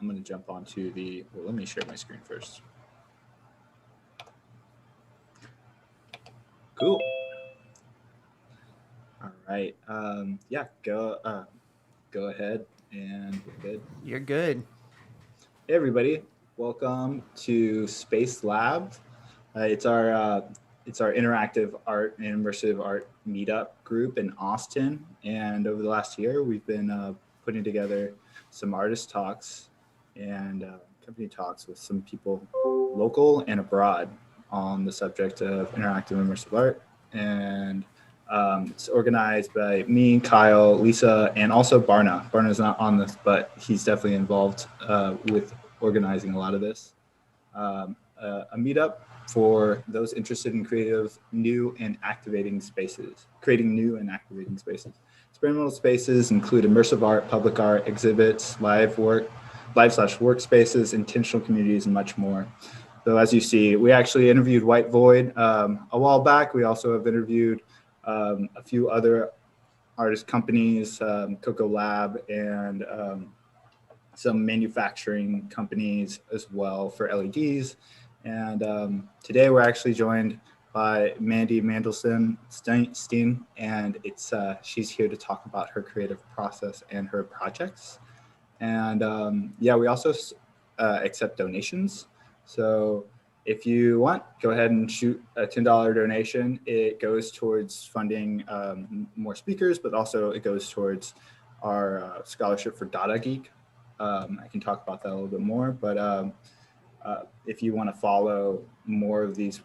I'm going to jump onto well, let me share my screen first. Cool. All right. Yeah, go ahead and we're good. You're good. Hey, everybody. Welcome to Space Lab. It's our interactive art and immersive art meetup group in Austin. And over the last year, we've been putting together some artist talks and company talks with some people local and abroad on the subject of interactive immersive art. And it's organized by me, Kyle, Lisa, and also Barna. Barna's not on this, but he's definitely involved with organizing a lot of this. A meetup for those interested in creating new and activating spaces. Experimental spaces include immersive art, public art, exhibits, live/workspaces, intentional communities, and much more. So as you see, we actually interviewed White Void a while back. We also have interviewed a few other artist companies, Coco Lab, and some manufacturing companies as well for LEDs. And today we're actually joined by Mandy Mandelstein, and she's here to talk about her creative process and her projects. And yeah, we also accept donations. So if you want, go ahead and shoot a $10 donation. It goes towards funding more speakers, but also it goes towards our scholarship for Data Geek. I can talk about that a little bit more, but if you want to follow more of these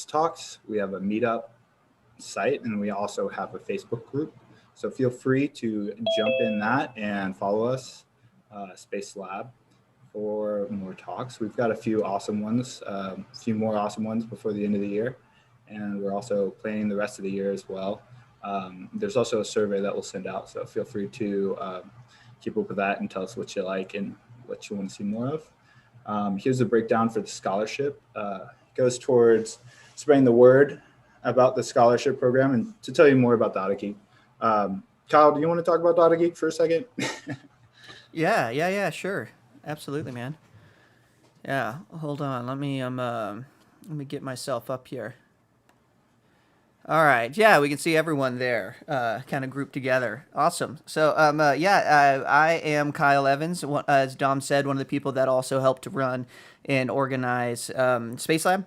talks, we have a meetup site and we also have a Facebook group. So feel free to jump in that and follow us, Space Lab, for more talks. We've got a few more awesome ones before the end of the year. And we're also planning the rest of the year as well. There's also a survey that we'll send out. So feel free to keep up with that and tell us what you like and what you want to see more of. Here's a breakdown for the scholarship. It goes towards spreading the word about the scholarship program. And to tell you more about Data Geek, Kyle, do you want to talk about Data Geek for a second? Yeah, sure. Absolutely, man. Yeah, hold on. Let me get myself up here. All right. Yeah, we can see everyone there, kind of grouped together. Awesome. So, I am Kyle Evans. As Dom said, one of the people that also helped to run and organize Space Lab.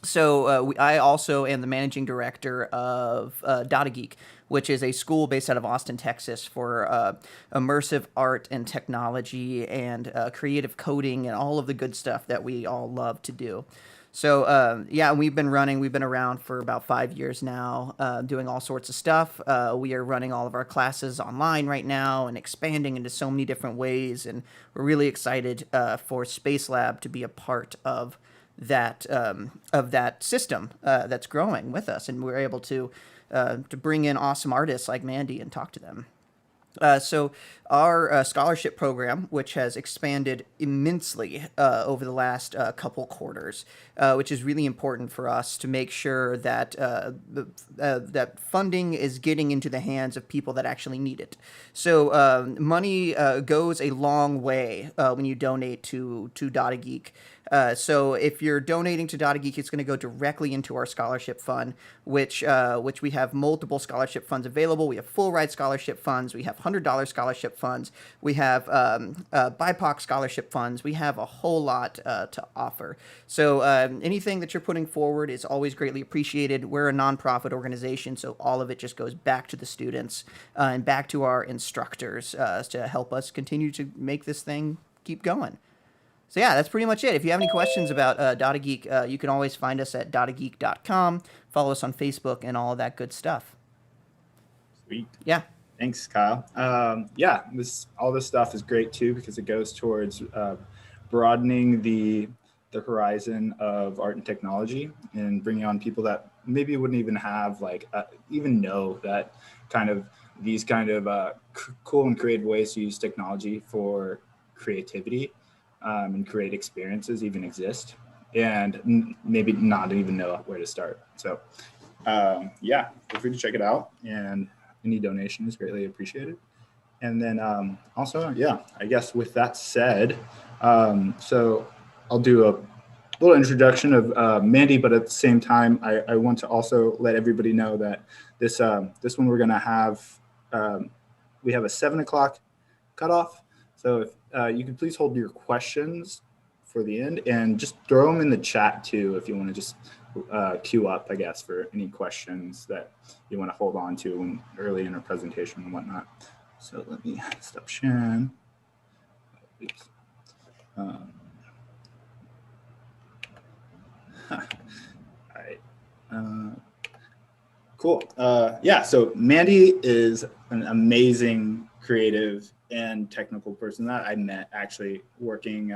So I also am the managing director of Data Geek, which is a school based out of Austin, Texas, for immersive art and technology and creative coding and all of the good stuff that we all love to do. So yeah, we've been around for about 5 years now, doing all sorts of stuff. We are running all of our classes online right now and expanding into so many different ways. And we're really excited for Space Lab to be a part of that system that's growing with us, and we're able to bring in awesome artists like Mandy and talk to them. So our scholarship program, which has expanded immensely over the last couple quarters, which is really important for us to make sure that that funding is getting into the hands of people that actually need it. So money goes a long way when you donate to Data Geek. So if you're donating to Data Geek, it's going to go directly into our scholarship fund, which we have multiple scholarship funds available. We have full ride scholarship funds. We have $100 scholarship funds. We have BIPOC scholarship funds. We have a whole lot to offer. So anything that you're putting forward is always greatly appreciated. We're a nonprofit organization, so all of it just goes back to the students and back to our instructors to help us continue to make this thing keep going. So yeah, that's pretty much it. If you have any questions about Data Geek, you can always find us at datageek.com. Follow us on Facebook and all of that good stuff. Sweet. Yeah. Thanks, Kyle. Yeah, all this stuff is great too because it goes towards broadening the horizon of art and technology and bringing on people that maybe wouldn't even have even know that these cool and creative ways to use technology for creativity and create experiences even exist, and maybe not even know where to start. So yeah, feel free to check it out, and any donation is greatly appreciated. And then also, yeah, I guess with that said, so I'll do a little introduction of Mandy, but at the same time, I want to also let everybody know that this one we're going to have, we have a 7 o'clock cutoff. So if you could please hold your questions for the end and just throw them in the chat too, if you want to just queue up, I guess, for any questions that you want to hold on to early in our presentation and whatnot. So let me stop sharing. All right. Cool. Yeah, so Mandy is an amazing creative and technical person that I met actually working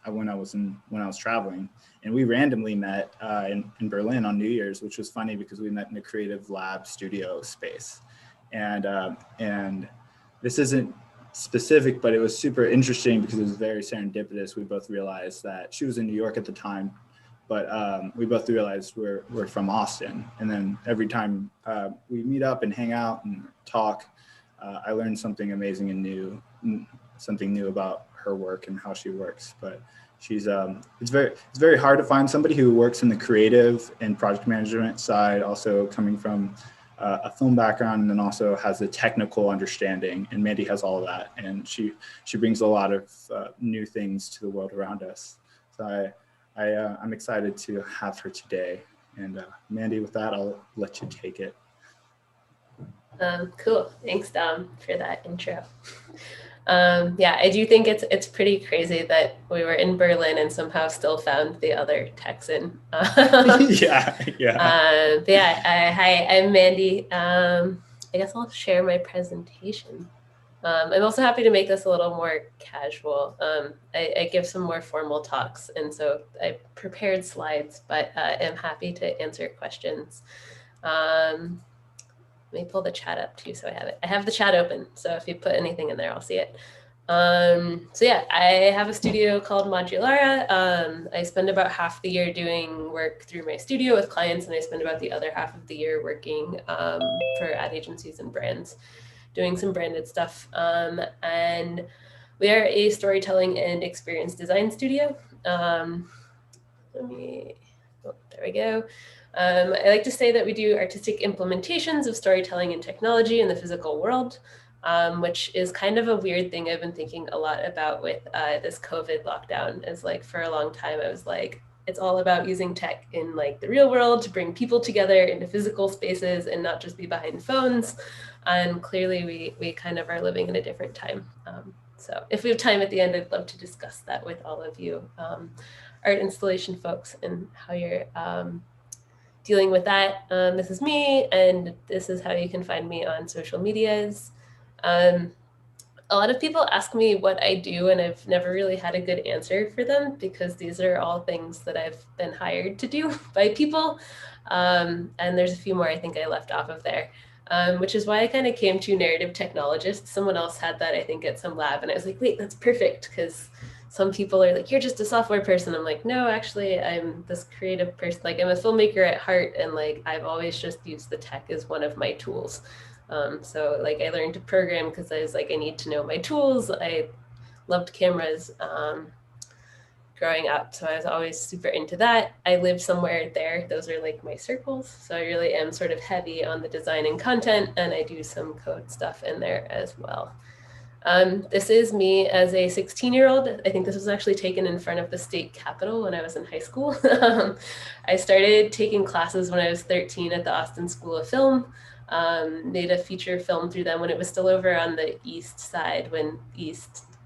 when I was traveling, and we randomly met in Berlin on New Year's, which was funny because we met in a creative lab studio space, and this isn't specific, but it was super interesting because it was very serendipitous. We both realized that she was in New York at the time, but we both realized we're from Austin. And then every time we meet up and hang out and talk, I learned something amazing and new, something new about her work and how she works. But she's it's very hard to find somebody who works in the creative and project management side, also coming from a film background, and then also has the technical understanding. And Mandy has all of that, and she brings a lot of new things to the world around us. So I'm excited to have her today. And Mandy, with that, I'll let you take it. Cool. Thanks, Dom, for that intro. Yeah, I do think it's pretty crazy that we were in Berlin and somehow still found the other Texan. Yeah. Hi, I'm Mandy. I guess I'll share my presentation. I'm also happy to make this a little more casual. I give some more formal talks, and so I prepared slides, but I'm happy to answer questions. Let me pull the chat up too, so I have it. I have the chat open, so if you put anything in there, I'll see it. So yeah, I have a studio called Modular. I spend about half the year doing work through my studio with clients, and I spend about the other half of the year working for ad agencies and brands, doing some branded stuff. And we are a storytelling and experience design studio. There we go. I like to say that we do artistic implementations of storytelling and technology in the physical world, which is kind of a weird thing I've been thinking a lot about with this COVID lockdown. Is like for a long time, I was like, it's all about using tech in like the real world to bring people together into physical spaces and not just be behind phones. And clearly we kind of are living in a different time. So if we have time at the end, I'd love to discuss that with all of you art installation folks and how you're dealing with that. This is me, and this is how you can find me on social medias. A lot of people ask me what I do, and I've never really had a good answer for them because these are all things that I've been hired to do by people. And there's a few more I think I left off of there, which is why I kind of came to narrative technologist. Someone else had that, I think, at some lab, and I was like, wait, that's perfect, because some people are like, you're just a software person. I'm like, no, actually, I'm this creative person. Like, I'm a filmmaker at heart, and like, I've always just used the tech as one of my tools. So like, I learned to program because I was like, I need to know my tools. I loved cameras growing up, so I was always super into that. I lived somewhere there. Those are like my circles. So I really am sort of heavy on the design and content, and I do some code stuff in there as well. This is me as a 16-year-old. I think this was actually taken in front of the state capitol when I was in high school. I started taking classes when I was 13 at the Austin School of Film. Made a feature film through them when it was still over on the east side, when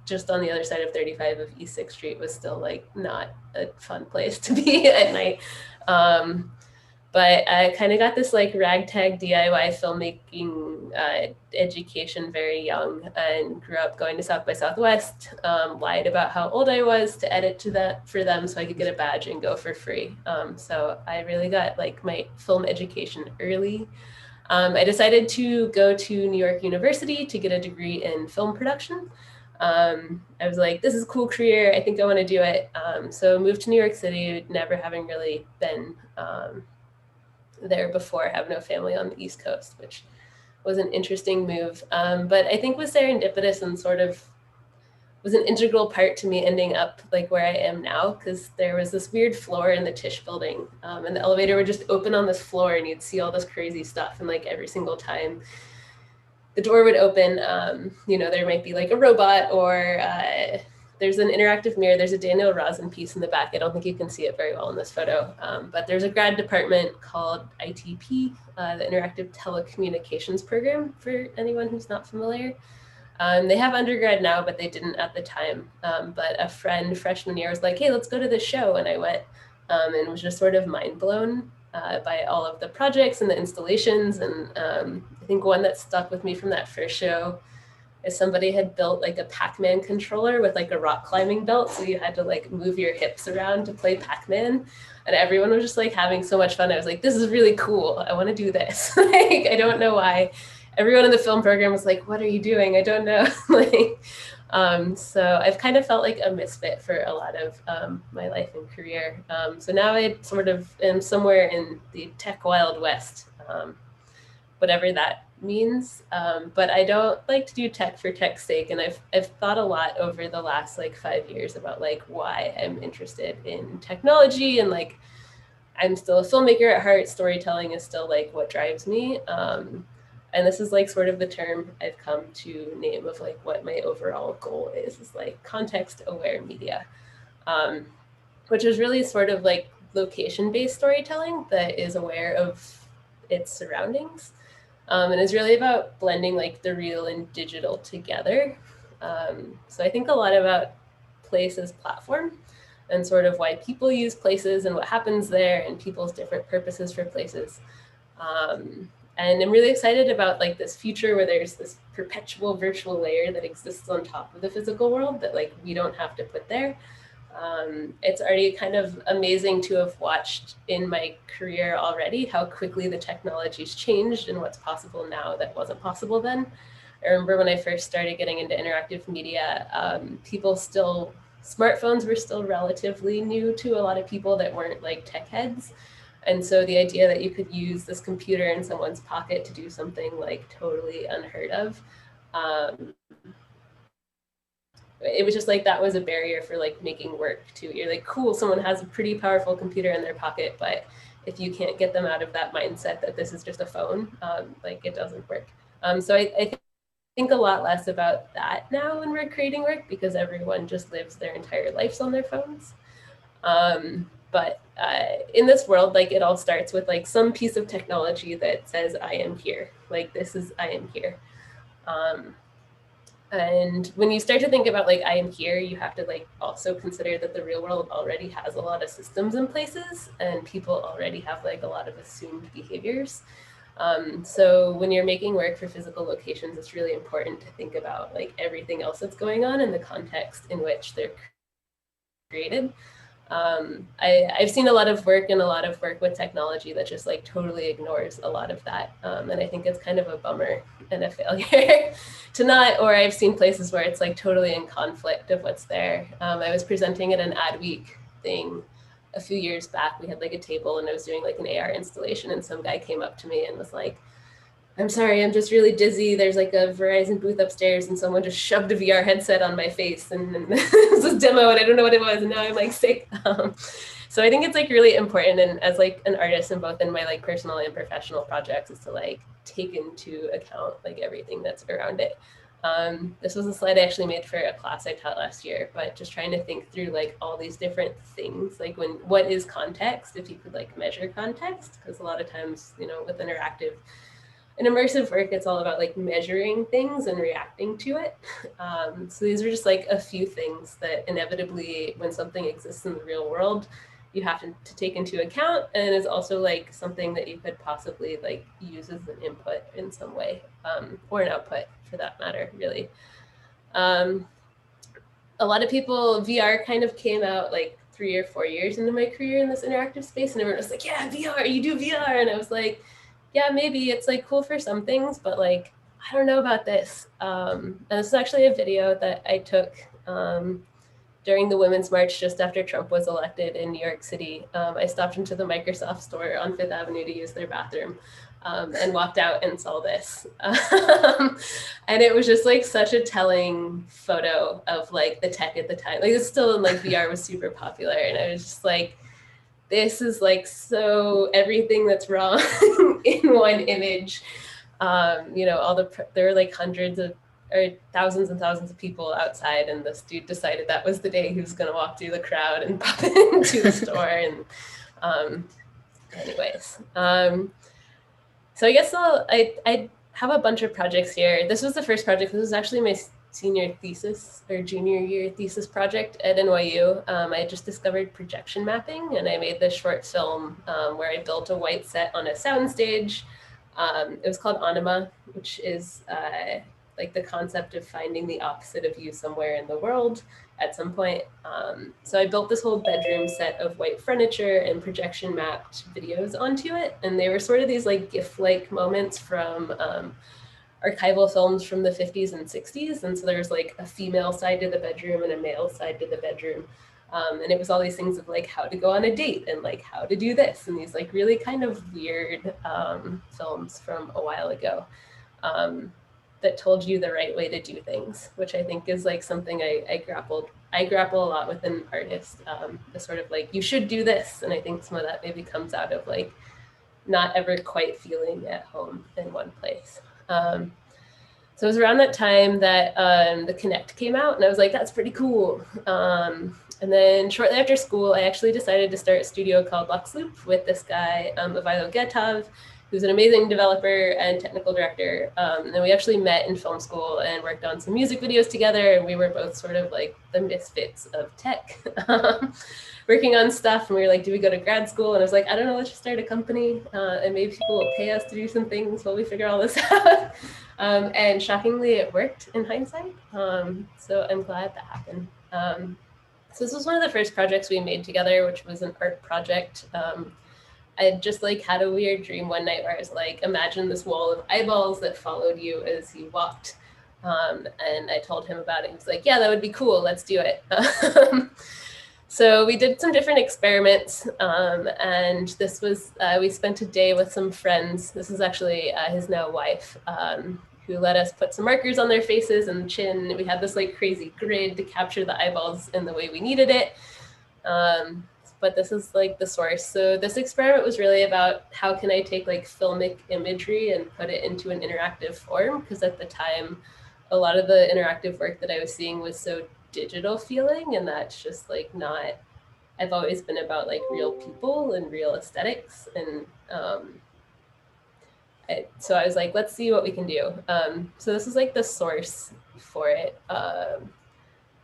just on the other side of 35 of East 6th Street was still like not a fun place to be at night. But I kind of got this like ragtag DIY filmmaking education very young, and grew up going to South by Southwest, lied about how old I was to edit to that for them so I could get a badge and go for free. So I really got like my film education early. I decided to go to New York University to get a degree in film production. I was like, this is a cool career. I think I want to do it. So moved to New York City, never having really been there before. I have no family on the East Coast, which was an interesting move. But I think was serendipitous and sort of was an integral part to me ending up like where I am now, because there was this weird floor in the Tisch building, and the elevator would just open on this floor and you'd see all this crazy stuff. And like every single time the door would open, there might be like a robot or there's an interactive mirror. There's a Daniel Rosen piece in the back. I don't think you can see it very well in this photo, but there's a grad department called ITP, the Interactive Telecommunications Program, for anyone who's not familiar. They have undergrad now, but they didn't at the time. But a friend freshman year was like, hey, let's go to this show. And I went and was just sort of mind blown by all of the projects and the installations. And I think one that stuck with me from that first show is somebody had built like a Pac-Man controller with like a rock climbing belt. So you had to like move your hips around to play Pac-Man. And everyone was just like having so much fun. I was like, this is really cool. I want to do this. Like, I don't know why. Everyone in the film program was like, what are you doing? I don't know. So I've kind of felt like a misfit for a lot of my life and career. So now I sort of am somewhere in the tech wild west, whatever that means. But I don't like to do tech for tech's sake. And I've thought a lot over the last like 5 years about like why I'm interested in technology, and like I'm still a filmmaker at heart. Storytelling is still like what drives me. And this is like sort of the term I've come to name of like what my overall goal is like context aware media, which is really sort of like location-based storytelling that is aware of its surroundings, and is really about blending like the real and digital together. So I think a lot about place as platform and sort of why people use places and what happens there and people's different purposes for places. And I'm really excited about like this future where there's this perpetual virtual layer that exists on top of the physical world that like we don't have to put there. It's already kind of amazing to have watched in my career already how quickly the technology's changed and what's possible now that wasn't possible then. I remember when I first started getting into interactive media, smartphones were still relatively new to a lot of people that weren't like tech heads. And so the idea that you could use this computer in someone's pocket to do something like totally unheard of, it was just like that was a barrier for like making work too. You're like, cool, someone has a pretty powerful computer in their pocket, but if you can't get them out of that mindset that this is just a phone, like it doesn't work. So I think a lot less about that now when we're creating work, because everyone just lives their entire lives on their phones. But in this world, like it all starts with like some piece of technology that says, I am here. Like this is, I am here. And when you start to think about like, I am here, you have to like also consider that the real world already has a lot of systems in places and people already have like a lot of assumed behaviors. So when you're making work for physical locations, it's really important to think about like everything else that's going on in the context in which they're created. I've seen a lot of work with technology that just like totally ignores a lot of that. And I think it's kind of a bummer and a failure to not, or I've seen places where it's like totally in conflict of what's there. I was presenting at an Ad Week thing a few years back. We had like a table and I was doing like an AR installation and some guy came up to me and was like, I'm sorry, I'm just really dizzy. There's like a Verizon booth upstairs and someone just shoved a VR headset on my face and it was a demo and I don't know what it was and now I'm like sick. So I think it's like really important, and as like an artist and both in my like personal and professional projects, is to like take into account like everything that's around it. This was a slide I actually made for a class I taught last year, but just trying to think through like all these different things, like what is context, if you could like measure context, because a lot of times, you know, with interactive and immersive work, it's all about like measuring things and reacting to it. So these are just like a few things that inevitably, when something exists in the real world, you have to take into account, and is also like something that you could possibly like use as an input in some way, or an output for that matter, really. A lot of people, VR kind of came out like 3 or 4 years into my career in this interactive space, and everyone was like, yeah, VR, you do VR. And I was like, yeah, maybe it's like cool for some things, but like, I don't know about this. And this is actually a video that I took during the Women's March just after Trump was elected in New York City, I stopped into the Microsoft store on Fifth Avenue to use their bathroom, and walked out and saw this. And it was just like such a telling photo of like the tech at the time. Like it's still in like VR was super popular. And I was just like, this is like so everything that's wrong in one image. You know, there were like hundreds of or thousands and thousands of people outside, and this dude decided that was the day he was going to walk through the crowd and pop into the store. And anyways, so I guess I have a bunch of projects here. This was the first project. This was actually my senior thesis or junior year thesis project at NYU. I just discovered projection mapping, and I made this short film where I built a white set on a soundstage. It was called Anima, which is like the concept of finding the opposite of you somewhere in the world at some point. So I built this whole bedroom set of white furniture and projection mapped videos onto it. And they were sort of these like GIF-like moments from archival films from the 50s and 60s. And so there's like a female side to the bedroom and a male side to the bedroom. And it was all these things of like how to go on a date and like how to do this. And these like really kind of weird films from a while ago. That told you the right way to do things, which I think is like something I grapple a lot with an artist, the sort of like, you should do this. And I think some of that maybe comes out of like not ever quite feeling at home in one place. So it was around that time that the Kinect came out, and I was like, that's pretty cool. And then shortly after school, I actually decided to start a studio called Luxloop with this guy, Ivailo Getov, who's an amazing developer and technical director. And we actually met in film school and worked on some music videos together. And we were both sort of like the misfits of tech, working on stuff. And we were like, do we go to grad school? And I was like, I don't know, let's just start a company. And maybe people will pay us to do some things while we figure all this out. And shockingly, it worked in hindsight. So I'm glad that happened. So this was one of the first projects we made together, which was an art project. I just like had a weird dream one night where I was like, imagine this wall of eyeballs that followed you as you walked. And I told him about it. He was like, yeah, that would be cool. Let's do it. So we did some different experiments. And this was, we spent a day with some friends. This is actually his now wife, who let us put some markers on their faces and chin. We had this like crazy grid to capture the eyeballs in the way we needed it. But this is like the source. So this experiment was really about how can I take like filmic imagery and put it into an interactive form? Because at the time, a lot of the interactive work that I was seeing was so digital feeling, and that's just like not, I've always been about like real people and real aesthetics. And so I was like, let's see what we can do. So this is like the source for it.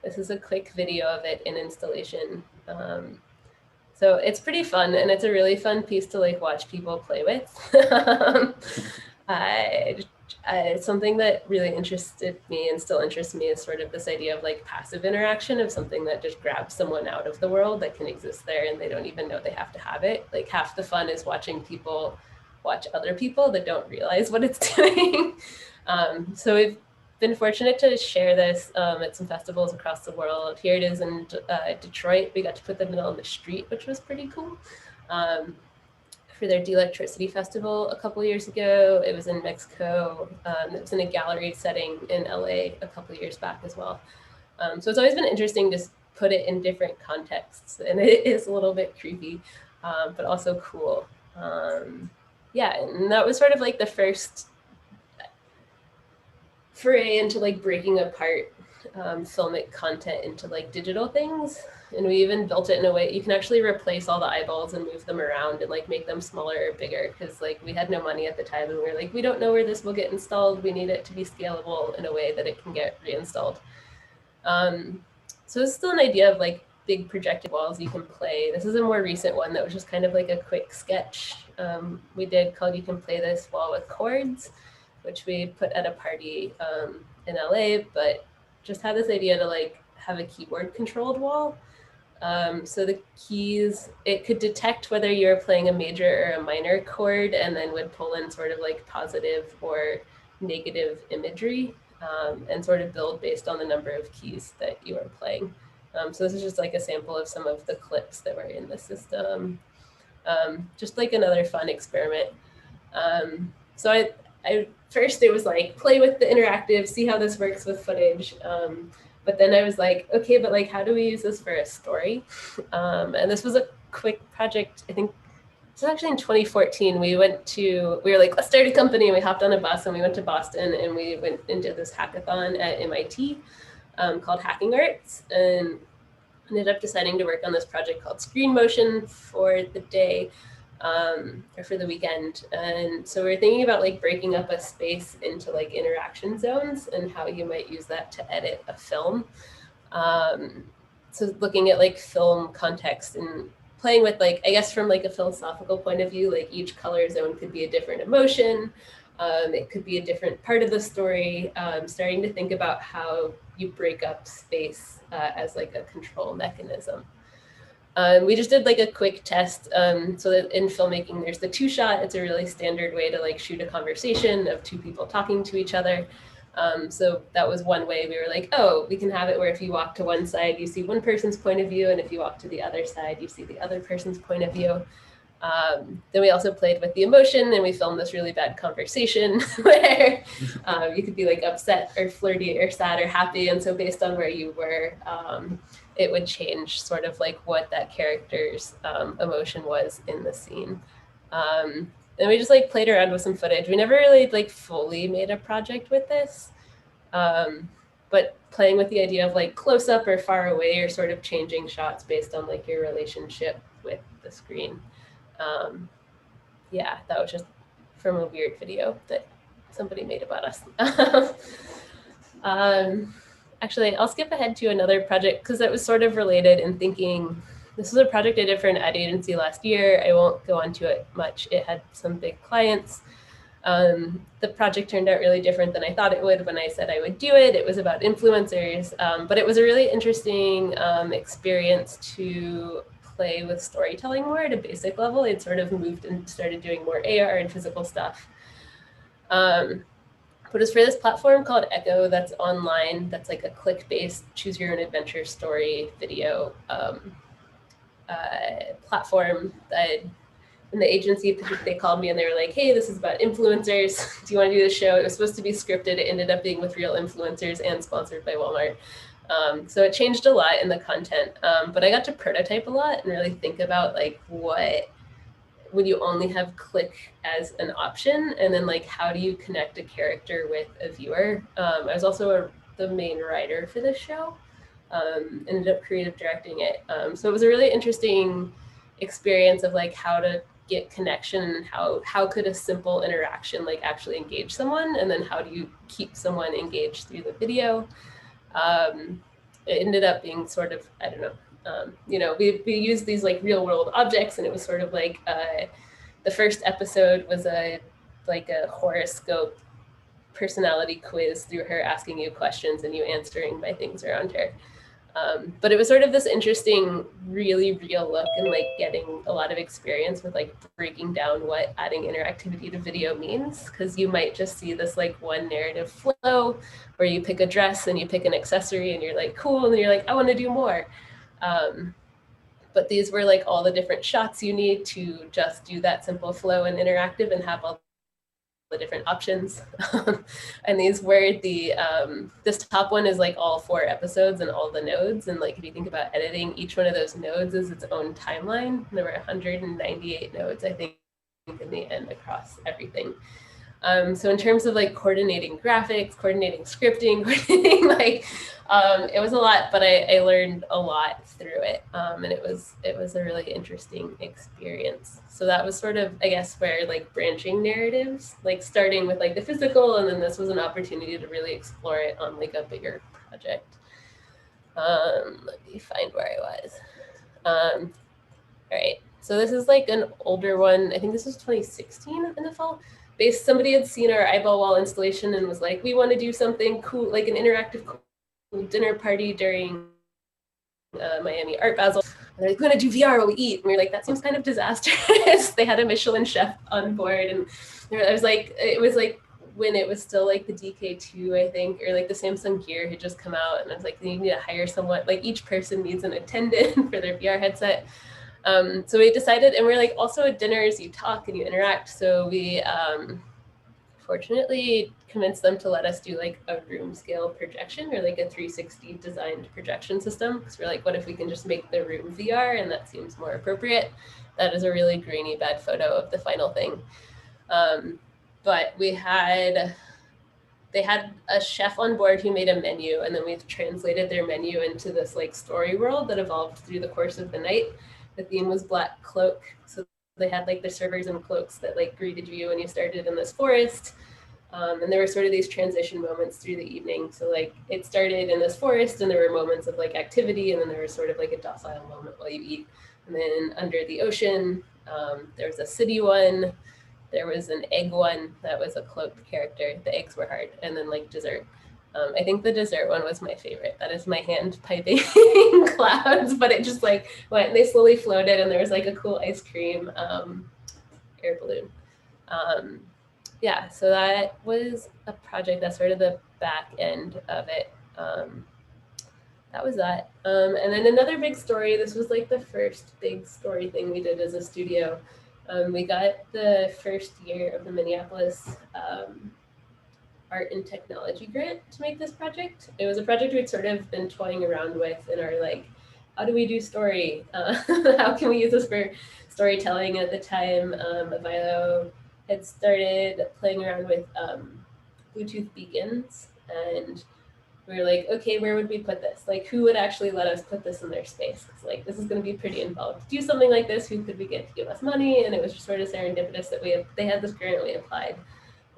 This is a quick video of it in installation. So it's pretty fun, and it's a really fun piece to like watch people play with. Something that really interested me and still interests me is sort of this idea of like passive interaction, of something that just grabs someone out of the world that can exist there and they don't even know they have to have it. Like half the fun is watching people watch other people that don't realize what it's doing. So we've been fortunate to share this at some festivals across the world. Here it is in Detroit. We got to put them on the street, which was pretty cool. For their De-Electricity Festival a couple years ago. It was in Mexico. It was in a gallery setting in LA a couple years back as well. So it's always been interesting to put it in different contexts, and it is a little bit creepy, but also cool. Yeah, and that was sort of like the first foray into like breaking apart filmic content into like digital things. And we even built it in a way you can actually replace all the eyeballs and move them around and like make them smaller or bigger, because like we had no money at the time and we were like, we don't know where this will get installed. We need it to be scalable in a way that it can get reinstalled. So it's still an idea of like big projected walls you can play. This is a more recent one that was just kind of like a quick sketch we did called You Can Play This Wall with Chords, which we put at a party in LA, but just had this idea to like have a keyboard controlled wall. So the keys, it could detect whether you're playing a major or a minor chord, and then would pull in sort of like positive or negative imagery, and sort of build based on the number of keys that you are playing. So this is just like a sample of some of the clips that were in the system. Just like another fun experiment. So I first it was like play with the interactive, see how this works with footage. But then I was like, okay, but like, how do we use this for a story? And this was a quick project. I think this was actually in 2014. We were like, let's start a company. And we hopped on a bus and we went to Boston and we went and did this hackathon at MIT called Hacking Arts, and ended up deciding to work on this project called Screen Motion for the day. Or for the weekend. And so we're thinking about like breaking up a space into like interaction zones and how you might use that to edit a film. So looking at like film context and playing with like, I guess from like a philosophical point of view, like each color zone could be a different emotion. It could be a different part of the story. Starting to think about how you break up space as like a control mechanism. We just did like a quick test. So that in filmmaking, there's the two shot. It's a really standard way to like shoot a conversation of two people talking to each other. So that was one way we were like, oh, we can have it where if you walk to one side, you see one person's point of view. And if you walk to the other side, you see the other person's point of view. Then we also played with the emotion and we filmed this really bad conversation where you could be like upset or flirty or sad or happy. And so based on where you were, it would change sort of like what that character's emotion was in the scene. And we just like played around with some footage. We never really like fully made a project with this, but playing with the idea of like close up or far away or sort of changing shots based on like your relationship with the screen. Yeah, that was just from a weird video that somebody made about us. Actually, I'll skip ahead to another project because that was sort of related in thinking. This was a project I did for an ad agency last year. I won't go into it much. It had some big clients. The project turned out really different than I thought it would when I said I would do it. It was about influencers, but it was a really interesting experience to play with storytelling more at a basic level. I'd sort of moved and started doing more AR and physical stuff. But it's for this platform called Echo that's online. That's like a click-based choose your own adventure story video platform that in the agency, they called me and they were like, hey, this is about influencers. Do you want to do this show? It was supposed to be scripted. It ended up being with real influencers and sponsored by Walmart. So it changed a lot in the content, but I got to prototype a lot and really think about like what when you only have click as an option, and then like how do you connect a character with a viewer. I was also the main writer for this show, ended up creative directing it. So it was a really interesting experience of like how to get connection and how could a simple interaction like actually engage someone, and then how do you keep someone engaged through the video. It ended up being sort of, I don't know, we used these like real world objects, and it was sort of like the first episode was a horoscope personality quiz through her asking you questions and you answering by things around her. But it was sort of this interesting, really real look and like getting a lot of experience with like breaking down what adding interactivity to video means. Because you might just see this like one narrative flow where you pick a dress and you pick an accessory and you're like, cool. And then you're like, I want to do more. But these were like all the different shots you need to just do that simple flow and interactive and have all the different options. And these were this top one is like all 4 episodes and all the nodes. And like, if you think about editing, each one of those nodes is its own timeline. There were 198 nodes, I think, in the end across everything. So in terms of like coordinating graphics, coordinating scripting, coordinating it was a lot, but I learned a lot through it. And it was a really interesting experience. So that was sort of, I guess, where like branching narratives, like starting with like the physical, and then this was an opportunity to really explore it on like a bigger project. Let me find where I was. All right, so this is like an older one. I think this was 2016 in the fall. Somebody had seen our eyeball wall installation and was like, we want to do something cool, like an interactive dinner party during Miami Art Basel. And they're like, we're going to do VR while we eat. And we were like, that seems kind of disastrous. They had a Michelin chef on board. And I was like, it was like when it was still like the DK2, I think, or like the Samsung Gear had just come out, and I was like, you need to hire someone, like each person needs an attendant for their VR headset. So we decided, and we're like, also at dinners, you talk and you interact. So we fortunately convinced them to let us do like a room scale projection, or like a 360 designed projection system. Because we're like, what if we can just make the room VR, and that seems more appropriate. That is a really grainy, bad photo of the final thing. But they had a chef on board who made a menu, and then we translated their menu into this like story world that evolved through the course of the night. The theme was Black Cloak. So they had like the servers in cloaks that like greeted you when you started in this forest. And there were sort of these transition moments through the evening. So like it started in this forest, and there were moments of like activity, and then there was sort of like a docile moment while you eat. And then under the ocean, there was a city one. There was an egg one that was a cloaked character. The eggs were hard. And then like dessert. I think the dessert one was my favorite. That is my hand piping clouds, but it just like went, and they slowly floated, and there was like a cool ice cream air balloon. Yeah, so that was a project. That's sort of the back end of it. That was that. And then another big story, this was like the first big story thing we did as a studio. We got the first year of the Minneapolis Art and Technology grant to make this project. It was a project we'd sort of been toying around with in our like, how do we do story? How can we use this for storytelling? At the time, Avilo had started playing around with Bluetooth beacons, and we were like, okay, where would we put this? Like, who would actually let us put this in their space? It's like, this is going to be pretty involved. Do something like this, who could we get to give us money? And it was just sort of serendipitous that they had this grant, we applied.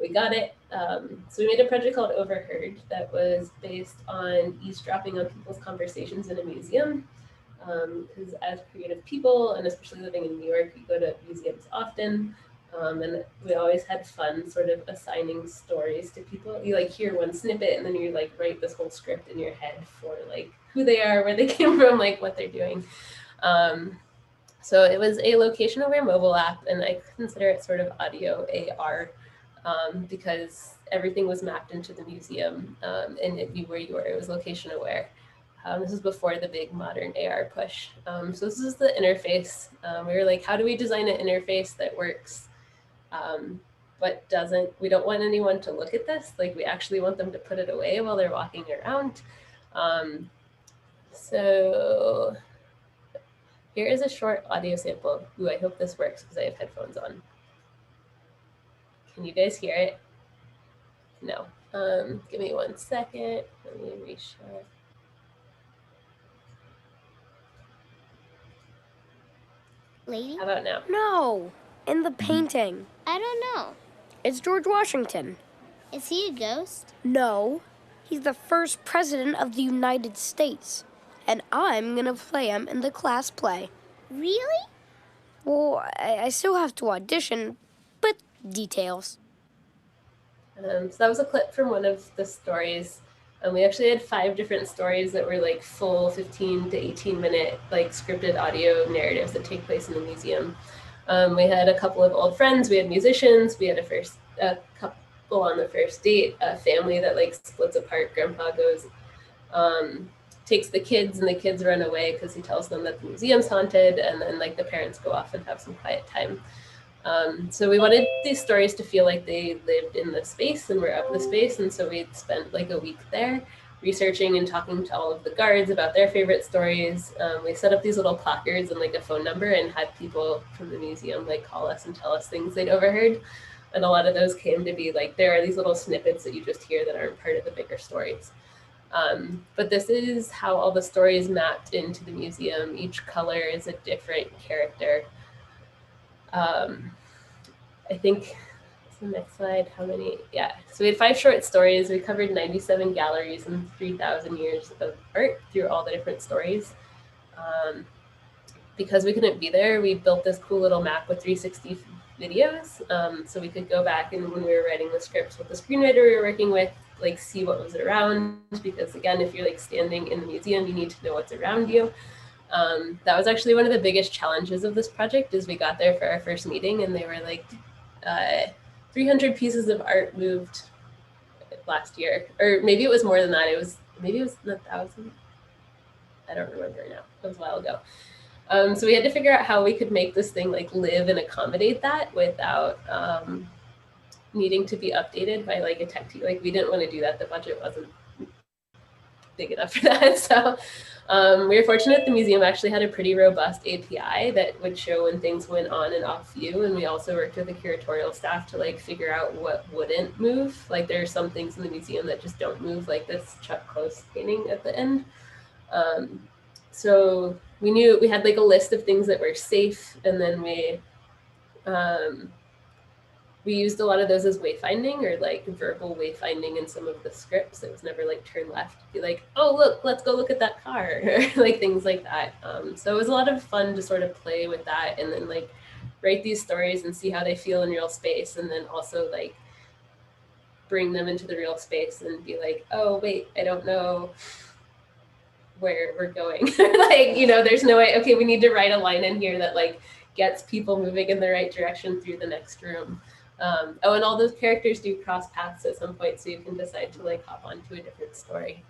We got it. So we made a project called Overheard that was based on eavesdropping on people's conversations in a museum. Because as creative people, and especially living in New York, we go to museums often. And we always had fun sort of assigning stories to people. You like hear one snippet, and then you like write this whole script in your head for like who they are, where they came from, like what they're doing. So it was a location-aware mobile app, and I consider it sort of audio AR because everything was mapped into the museum, and it knew where you were. It was location-aware. This is before the big modern AR push. So this is the interface. We were like, how do we design an interface that works, but we don't want anyone to look at this. Like we actually want them to put it away while they're walking around. So here is a short audio sample. Ooh, I hope this works because I have headphones on. Can you guys hear it? No. Give me 1 second. Let me reshare. Lady? How about now? No, in the painting. I don't know. It's George Washington. Is he a ghost? No, he's the first president of the United States. And I'm gonna play him in the class play. Really? Well, I still have to audition, but details. So that was a clip from one of the stories. We actually had 5 different stories that were like full 15 to 18 minute like scripted audio narratives that take place in the museum. We had a couple of old friends, we had musicians, we had a couple on the first date, a family that like splits apart. Grandpa goes, takes the kids, and the kids run away because he tells them that the museum's haunted, and then like the parents go off and have some quiet time. So we wanted these stories to feel like they lived in the space and were of the space. And so we spent like a week there researching and talking to all of the guards about their favorite stories. We set up these little placards and like a phone number, and had people from the museum like call us and tell us things they'd overheard. And a lot of those came to be like, there are these little snippets that you just hear that aren't part of the bigger stories. But this is how all the stories mapped into the museum. Each color is a different character. I think it's the next slide. How many? Yeah. So we had 5 short stories. We covered 97 galleries and 3,000 years of art through all the different stories. Because we couldn't be there, we built this cool little map with 360 videos. So we could go back, and when we were writing the scripts with the screenwriter we were working with, like see what was around. Because again, if you're like standing in the museum, you need to know what's around you. That was actually one of the biggest challenges of this project. Is we got there for our first meeting, and they were like, 300 pieces of art moved last year, or maybe it was more than that. Maybe it was 1,000. I don't remember now. It was a while ago. So we had to figure out how we could make this thing like live and accommodate that without needing to be updated by like a tech team. Like we didn't want to do that. The budget wasn't big enough for that. So we were fortunate the museum actually had a pretty robust API that would show when things went on and off view. And we also worked with the curatorial staff to like figure out what wouldn't move. Like there are some things in the museum that just don't move, like this Chuck Close painting at the end. So we knew we had like a list of things that were safe, and then we used a lot of those as wayfinding, or like verbal wayfinding in some of the scripts. It was never like turn left, be like, oh look, let's go look at that car, or like things like that. So it was a lot of fun to sort of play with that, and then like write these stories and see how they feel in real space, and then also like bring them into the real space and be like, oh wait, I don't know where we're going. Like, you know, there's no way, okay, we need to write a line in here that like gets people moving in the right direction through the next room. And all those characters do cross paths at some point, so you can decide to like hop onto a different story.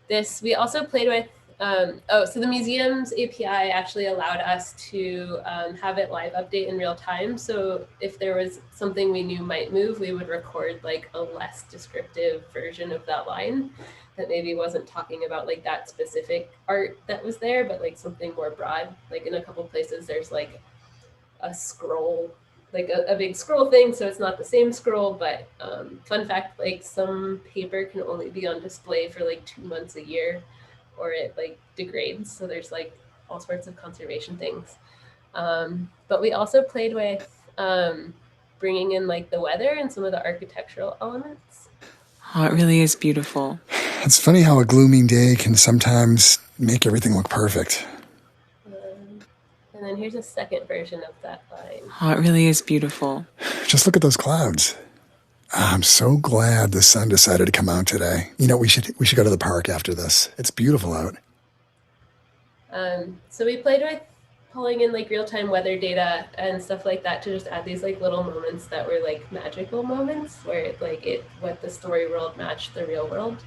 We also played with, so the museum's API actually allowed us to have it live update in real time. So if there was something we knew might move, we would record like a less descriptive version of that line that maybe wasn't talking about like that specific art that was there, but like something more broad. Like in a couple places, there's like a scroll, like a big scroll thing. So it's not the same scroll, but fun fact, like some paper can only be on display for like 2 months a year, or it like degrades. So there's like all sorts of conservation things. But we also played with bringing in like the weather and some of the architectural elements. Oh, it really is beautiful. It's funny how a gloomy day can sometimes make everything look perfect. And then here's a second version of that line. Oh, it really is beautiful. Just look at those clouds. I'm so glad the sun decided to come out today. You know, we should go to the park after this. It's beautiful out. So we played with pulling in like real-time weather data and stuff like that to just add these like little moments that were like magical moments where what the story world matched the real world.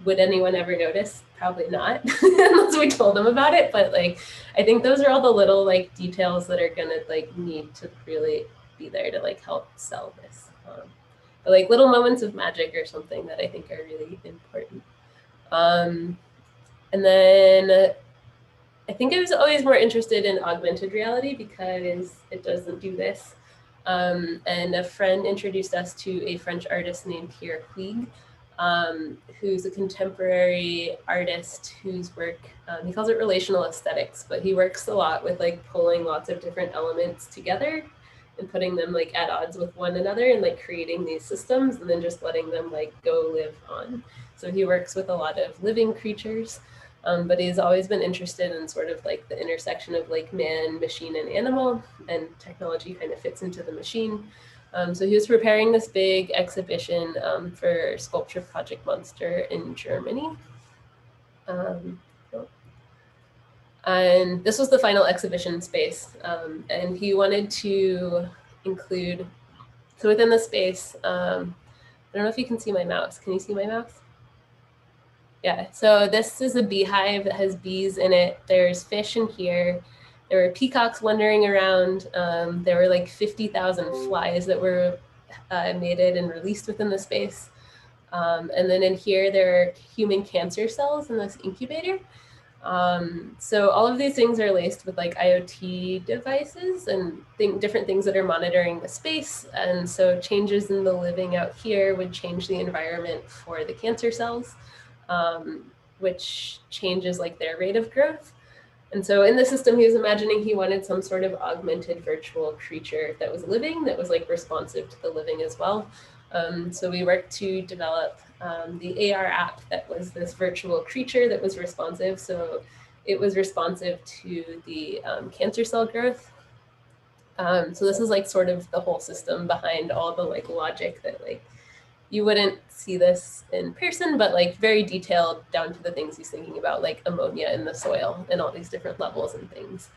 Would anyone ever notice? Probably not, unless we told them about it. But like, I think those are all the little like details that are gonna like need to really be there to like help sell this. But like little moments of magic or something that I think are really important. And then I think I was always more interested in augmented reality because it doesn't do this. And a friend introduced us to a French artist named Pierre Huyghe, who's a contemporary artist whose work, he calls it relational aesthetics, but he works a lot with like pulling lots of different elements together and putting them like at odds with one another and like creating these systems and then just letting them like go live on. So he works with a lot of living creatures, but he's always been interested in sort of like the intersection of like man, machine, and animal, and technology kind of fits into the machine. So he was preparing this big exhibition for Sculpture Project Monster in Germany. And this was the final exhibition space. And he wanted to include, so within the space, I don't know if you can see my mouse. Can you see my mouse? Yeah, so this is a beehive that has bees in it. There's fish in here. There were peacocks wandering around. There were like 50,000 flies that were mated and released within the space. And then in here, there are human cancer cells in this incubator. So all of these things are laced with like IoT devices and different things that are monitoring the space. And so changes in the living out here would change the environment for the cancer cells, which changes like their rate of growth. And so in the system, he was imagining he wanted some sort of augmented virtual creature that was living, that was like responsive to the living as well. So we worked to develop the AR app that was this virtual creature that was responsive. So it was responsive to the cancer cell growth. So this is like sort of the whole system behind all the like logic that like you wouldn't see this in person, but like very detailed down to the things he's thinking about, like ammonia in the soil and all these different levels and things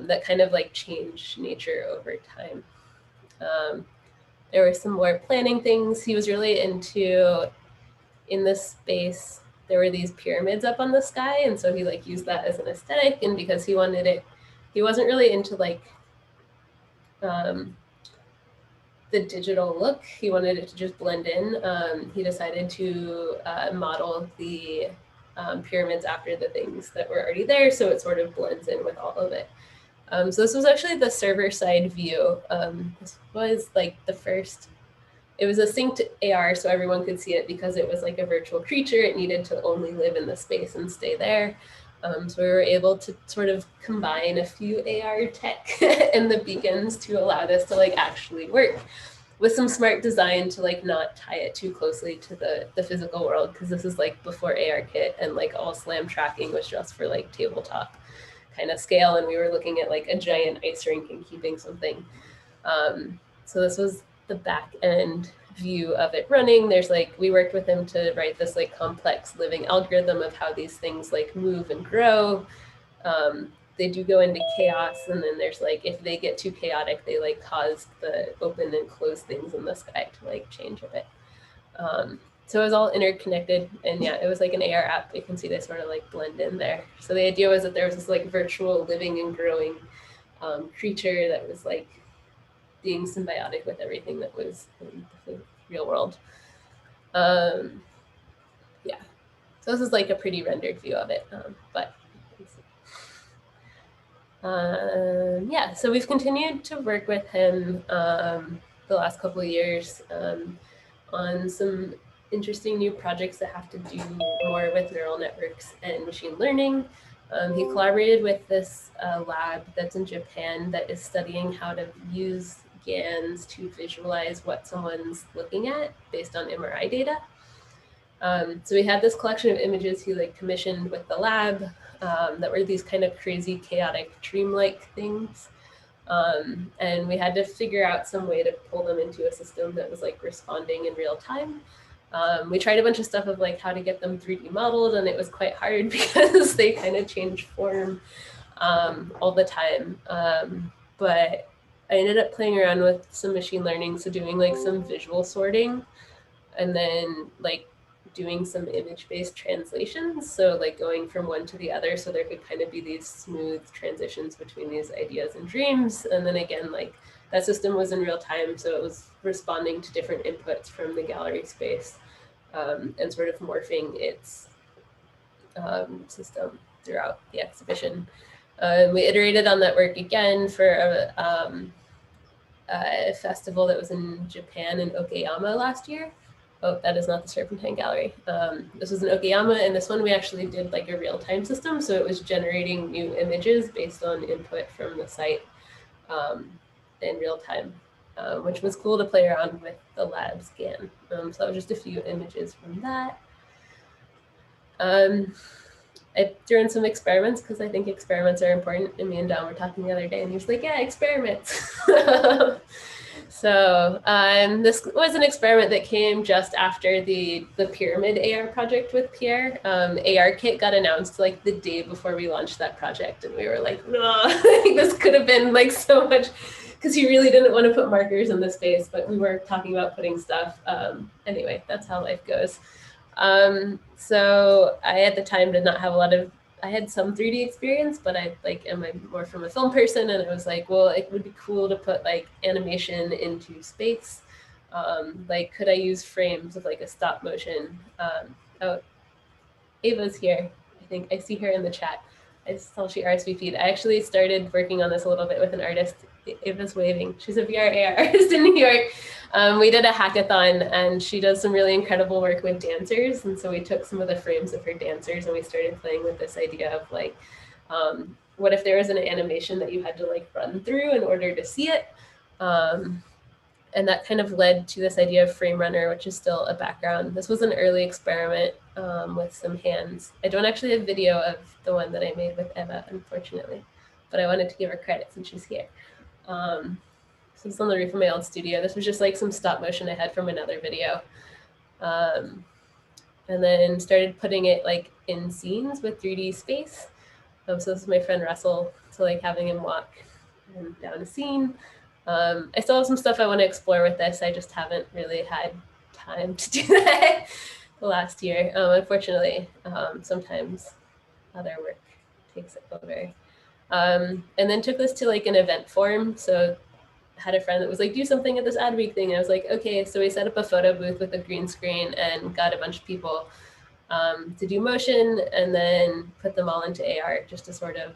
that kind of like change nature over time. there were some more planning things. He was really into, in this space, there were these pyramids up on the sky. And so he like used that as an aesthetic. And because he wanted it, he wasn't really into like the digital look. He wanted it to just blend in. He decided to model the pyramids after the things that were already there. So it sort of blends in with all of it. So this was actually the server side view. This was like the first, it was a synced AR so everyone could see it because it was like a virtual creature. It needed to only live in the space and stay there. So we were able to sort of combine a few AR tech and the beacons to allow this to like actually work with some smart design to like not tie it too closely to the physical world, because this is like before ARKit and like all SLAM tracking was just for like tabletop kind of scale, and we were looking at like a giant ice rink and keeping something. So this was the back end view of it running. There's like, we worked with him to write this like complex living algorithm of how these things like move and grow. They do go into chaos, and then there's like, if they get too chaotic, they like cause the open and close things in the sky to like change a bit. So it was all interconnected, and yeah, it was like an AR app. You can see they sort of like blend in there. So the idea was that there was this like virtual living and growing creature that was like being symbiotic with everything that was in the real world. Yeah, so this is like a pretty rendered view of it, but yeah, so we've continued to work with him the last couple of years on some interesting new projects that have to do more with neural networks and machine learning. He collaborated with this lab that's in Japan that is studying how to use GANs to visualize what someone's looking at based on MRI data. So we had this collection of images he like commissioned with the lab that were these kind of crazy, chaotic, dreamlike things. And we had to figure out some way to pull them into a system that was like responding in real time. We tried a bunch of stuff of like how to get them 3D modeled, and it was quite hard because they kind of change form all the time. But I ended up playing around with some machine learning, so doing like some visual sorting, and then like doing some image-based translations. So like going from one to the other, so there could kind of be these smooth transitions between these ideas and dreams. And then again, like that system was in real time, so it was responding to different inputs from the gallery space and sort of morphing its system throughout the exhibition. We iterated on that work again for a festival that was in Japan in Okayama last year. Oh, that is not the Serpentine Gallery. This was in Okayama, and this one we actually did like a real-time system, so it was generating new images based on input from the site in real time, which was cool to play around with the lab scan. So that was just a few images from that. I threw in some experiments because I think experiments are important. And me and Don were talking the other day, and he was like, yeah, experiments. So this was an experiment that came just after the pyramid AR project with Pierre. ARKit got announced like the day before we launched that project, and we were like, no, this could have been like so much, because he really didn't want to put markers in the space, but we were talking about putting stuff. Anyway, that's how life goes. So I at the time did not have a lot of, I had some 3D experience, but I like am more from a film person, and I was like, well, it would be cool to put like animation into space. Like, could I use frames of like a stop motion? Oh, Ava's here. I think I see her in the chat. I saw she RSVP'd. I actually started working on this a little bit with an artist. Ava's waving. She's a VR AR artist in New York. We did a hackathon, and she does some really incredible work with dancers. And so we took some of the frames of her dancers, and we started playing with this idea of like, what if there was an animation that you had to like run through in order to see it? And that kind of led to this idea of Frame Runner, which is still a background. This was an early experiment with some hands. I don't actually have video of the one that I made with Emma, unfortunately, but I wanted to give her credit since she's here. So it's on the roof of my old studio. This was just like some stop motion I had from another video. And then started putting it like in scenes with 3D space. So this is my friend Russell, so like having him walk down a scene. I still have some stuff I want to explore with this. I just haven't really had time to do that the last year. Unfortunately, sometimes other work takes it over. And then took this to like an event form. So had a friend that was like, do something at this ad week thing. And I was like, okay. So we set up a photo booth with a green screen and got a bunch of people to do motion and then put them all into AR just to sort of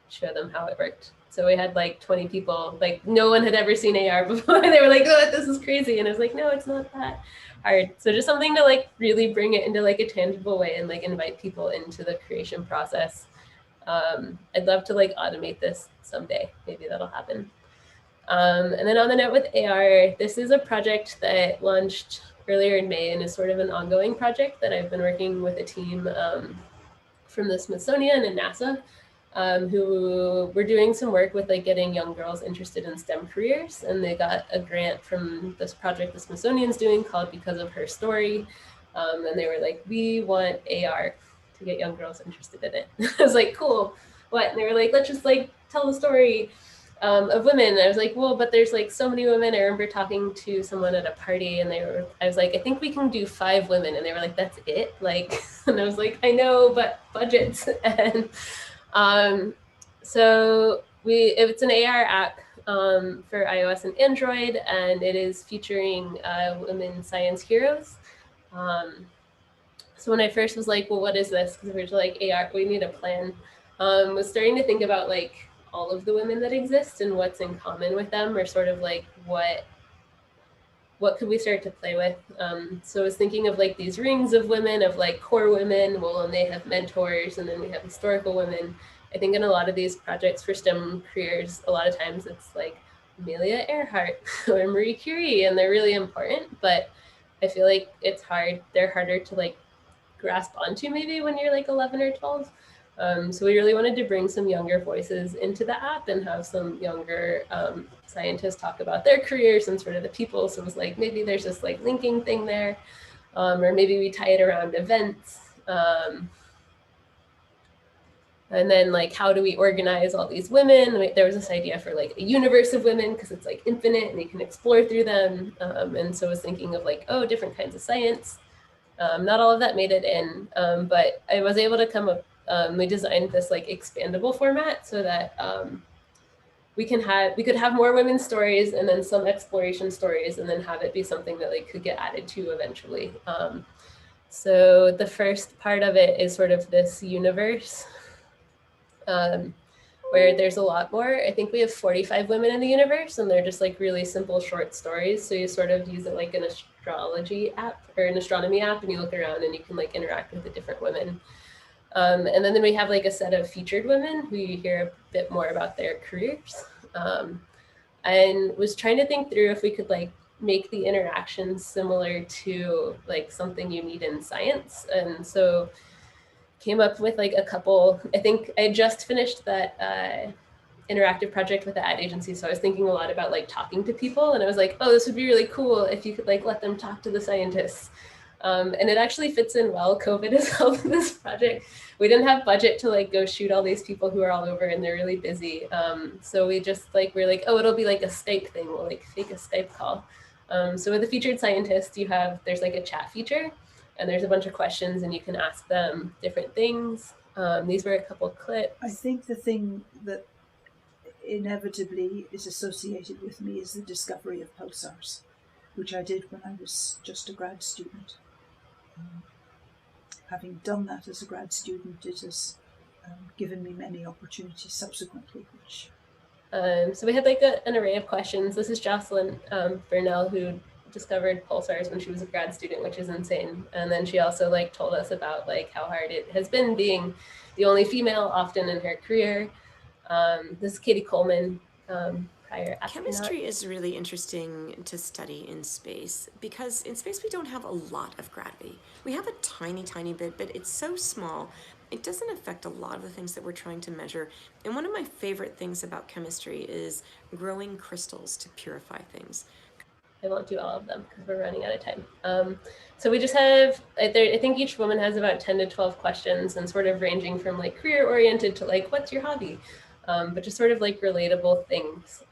show them how it worked. So we had like 20 people, like no one had ever seen AR before. They were like, oh, this is crazy. And I was like, no, it's not that hard. So just something to like really bring it into like a tangible way and like invite people into the creation process. I'd love to like automate this someday. Maybe that'll happen. And then on the note with AR, this is a project that launched earlier in May and is sort of an ongoing project that I've been working with a team from the Smithsonian and NASA who were doing some work with like getting young girls interested in STEM careers. And they got a grant from this project the Smithsonian's doing called Because of Her Story. And they were like, we want AR to get young girls interested in it. I was like, cool, what? And they were like, let's just like tell the story of women. And I was like, well, but there's like so many women. I remember talking to someone at a party and I was like, I think we can do 5 women. And they were like, that's it? Like, and I was like, I know, but budgets. And so it's an AR app for iOS and Android, and it is featuring women science heroes. So when I first was like, well, what is this? Because we were like, AR, we need a plan. Was starting to think about like all of the women that exist and what's in common with them, or sort of like what could we start to play with? So I was thinking of like these rings of women, of like core women, well, and they have mentors, and then we have historical women. I think in a lot of these projects for STEM careers, a lot of times it's like Amelia Earhart or Marie Curie, and they're really important, but I feel like they're harder to like grasp onto maybe when you're like 11 or 12. So we really wanted to bring some younger voices into the app and have some younger scientists talk about their careers and sort of the people. So it was like, maybe there's this like linking thing there, or maybe we tie it around events. And then like, how do we organize all these women? There was this idea for like a universe of women because it's like infinite and you can explore through them. And so I was thinking of like, oh, different kinds of science. Not all of that made it in, but I was able to come up, we designed this like expandable format so that we could have more women's stories and then some exploration stories, and then have it be something that like could get added to eventually. So the first part of it is sort of this universe where there's a lot more. I think we have 45 women in the universe, and they're just like really simple short stories. So you sort of use it like an astrology app or an astronomy app, and you look around and you can like interact with the different women. And then we have like a set of featured women who you hear a bit more about their careers. And was trying to think through if we could like make the interactions similar to like something you need in science. And so came up with like a couple. I think I just finished that interactive project with the ad agency. So I was thinking a lot about like talking to people, and I was like, oh, this would be really cool if you could like let them talk to the scientists. And it actually fits in well. COVID has helped this project. We didn't have budget to like go shoot all these people who are all over and they're really busy. So we just like, we're like, oh, it'll be like a Skype thing. We'll like fake a Skype call. So with the featured scientists, there's like a chat feature, and there's a bunch of questions and you can ask them different things. These were a couple clips. I think the thing that inevitably is associated with me is the discovery of pulsars, which I did when I was just a grad student. Having done that as a grad student, it has given me many opportunities subsequently. So we had like an array of questions. This is Jocelyn Burnell, who discovered pulsars when she was a grad student, which is insane. And then she also like told us about like how hard it has been being the only female often in her career. This is Katie Coleman. Chemistry is really interesting to study in space because in space we don't have a lot of gravity. We have a tiny, tiny bit, but it's so small. It doesn't affect a lot of the things that we're trying to measure. And one of my favorite things about chemistry is growing crystals to purify things. I won't do all of them because we're running out of time. So we just have, I think each woman has about 10 to 12 questions, and sort of ranging from like career oriented to like, what's your hobby? but just sort of like relatable things,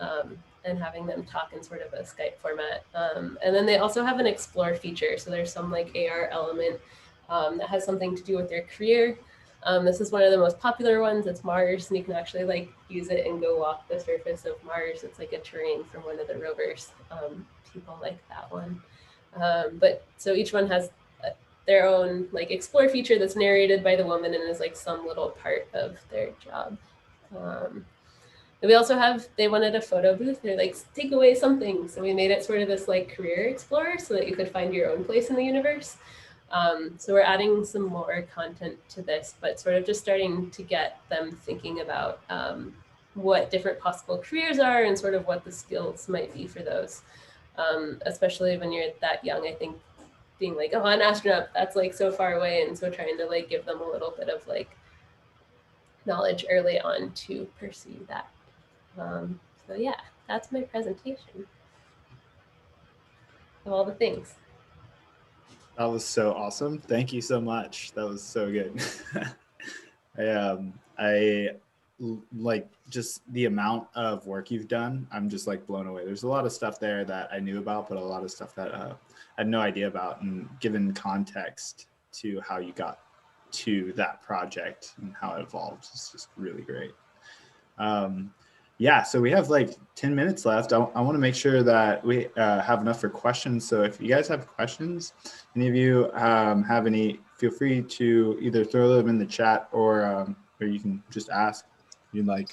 and having them talk in sort of a Skype format. And then they also have an explore feature. So there's some like AR element that has something to do with your career. This is one of the most popular ones. It's Mars, and you can actually like use it and go walk the surface of Mars. It's like a terrain from one of the rovers. People like that one. But so each one has their own like explore feature that's narrated by the woman and is like some little part of their job. And we also have, they wanted a photo booth. They're like, take away something. So we made it sort of this like career explorer so that you could find your own place in the universe. So we're adding some more content to this, but sort of just starting to get them thinking about what different possible careers are and sort of what the skills might be for those. Especially when you're that young, I think being like, oh, an astronaut, that's like so far away. And so trying to like give them a little bit of like knowledge early on to pursue that. So yeah, that's my presentation of all the things. That was so awesome. Thank you so much. That was so good. I like just the amount of work you've done. I'm just like blown away. There's a lot of stuff there that I knew about, but a lot of stuff that I had no idea about, and given context to how you got to that project and how it evolved, it's just really great. Yeah, so we have like 10 minutes left. I want to make sure that we have enough for questions. So if you guys have questions, any of you have any, feel free to either throw them in the chat or you can just ask if you'd like.